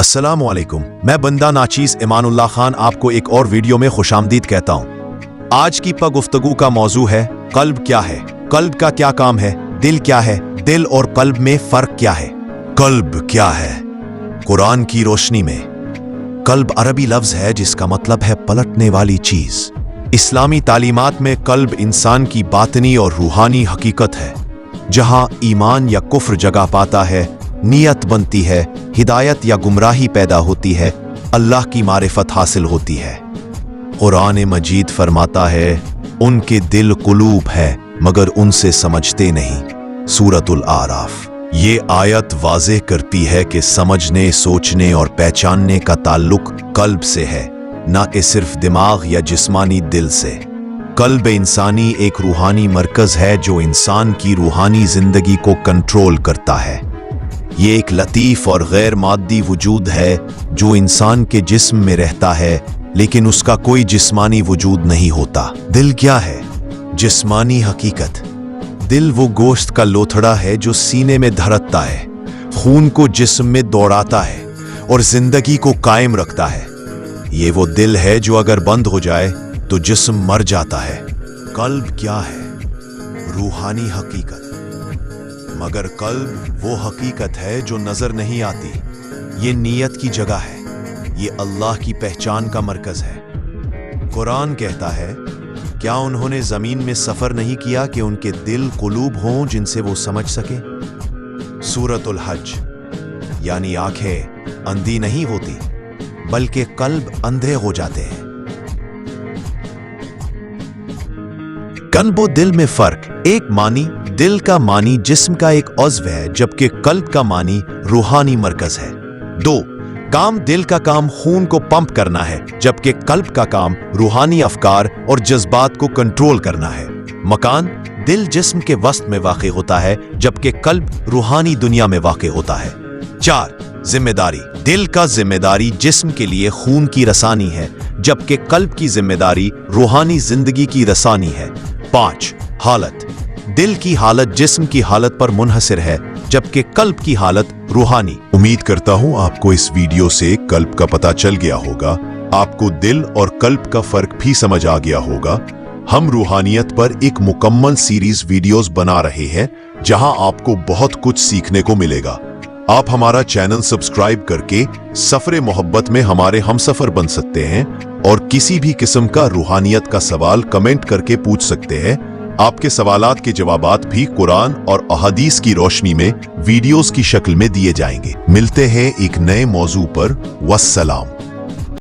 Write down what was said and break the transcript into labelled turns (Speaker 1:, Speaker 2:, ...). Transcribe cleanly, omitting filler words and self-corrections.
Speaker 1: السلام علیکم، میں بندہ ناچیز ایمان اللہ خان آپ کو ایک اور ویڈیو میں خوش آمدید کہتا ہوں۔ آج کی گفتگو کا موضوع ہے قلب کیا ہے، قلب کا کیا کام ہے، دل کیا ہے، دل اور قلب میں فرق کیا ہے۔ قلب کیا ہے؟ قرآن کی روشنی میں قلب عربی لفظ ہے جس کا مطلب ہے پلٹنے والی چیز۔ اسلامی تعلیمات میں قلب انسان کی باطنی اور روحانی حقیقت ہے، جہاں ایمان یا کفر جگہ پاتا ہے، نیت بنتی ہے، ہدایت یا گمراہی پیدا ہوتی ہے، اللہ کی معرفت حاصل ہوتی ہے۔ قرآن مجید فرماتا ہے ان کے دل قلوب ہے مگر ان سے سمجھتے نہیں۔ سورۃ الاعراف۔ یہ آیت واضح کرتی ہے کہ سمجھنے، سوچنے اور پہچاننے کا تعلق قلب سے ہے، نہ کہ صرف دماغ یا جسمانی دل سے۔ قلب انسانی ایک روحانی مرکز ہے جو انسان کی روحانی زندگی کو کنٹرول کرتا ہے۔ یہ ایک لطیف اور غیر مادی وجود ہے جو انسان کے جسم میں رہتا ہے لیکن اس کا کوئی جسمانی وجود نہیں ہوتا۔ دل کیا ہے؟ جسمانی حقیقت۔ دل وہ گوشت کا لوتھڑا ہے جو سینے میں دھڑکتا ہے، خون کو جسم میں دوڑاتا ہے اور زندگی کو قائم رکھتا ہے۔ یہ وہ دل ہے جو اگر بند ہو جائے تو جسم مر جاتا ہے۔ قلب کیا ہے؟ روحانی حقیقت۔ مگر قلب وہ حقیقت ہے جو نظر نہیں آتی۔ یہ نیت کی جگہ ہے، یہ اللہ کی پہچان کا مرکز ہے۔ قرآن کہتا ہے کیا انہوں نے زمین میں سفر نہیں کیا کہ ان کے دل قلوب ہوں جن سے وہ سمجھ سکے؟ سورۃ الحج۔ یعنی آنکھیں اندھی نہیں ہوتی بلکہ قلب اندھے ہو جاتے ہیں۔ قلب و دل میں فرق۔ ایک معنی دل کا معنی جسم کا ایک عضو ہے جبکہ قلب کا معنی روحانی مرکز ہے۔ دو کام دل کا کام خون کو پمپ کرنا ہے جبکہ قلب کا کام روحانی افکار اور جذبات کو کنٹرول کرنا ہے۔ مکان دل جسم کے وسط میں واقع ہوتا ہے جبکہ قلب روحانی دنیا میں واقع ہوتا ہے۔ چار ذمہ داری۔ دل کا ذمہ داری جسم کے لیے خون کی رسانی ہے جبکہ قلب کی ذمہ داری روحانی زندگی کی رسانی ہے۔ پانچ حالت۔ دل کی حالت جسم کی حالت پر منحصر ہے جبکہ قلب کی حالت روحانی۔
Speaker 2: امید کرتا ہوں آپ کو اس ویڈیو سے قلب کا پتہ چل گیا ہوگا، آپ کو دل اور قلب کا فرق بھی سمجھ آ گیا ہوگا۔ ہم روحانیت پر ایک مکمل سیریز ویڈیوز بنا رہے ہیں جہاں آپ کو بہت کچھ سیکھنے کو ملے گا۔ آپ ہمارا چینل سبسکرائب کر کے سفر محبت میں ہمارے ہم سفر بن سکتے ہیں اور کسی بھی قسم کا روحانیت کا سوال کمنٹ کر کے پوچھ سکتے ہیں۔ آپ کے سوالات کے جوابات بھی قرآن اور احادیث کی روشنی میں ویڈیوز کی شکل میں دیے جائیں گے۔ ملتے ہیں ایک نئے موضوع پر۔ والسلام۔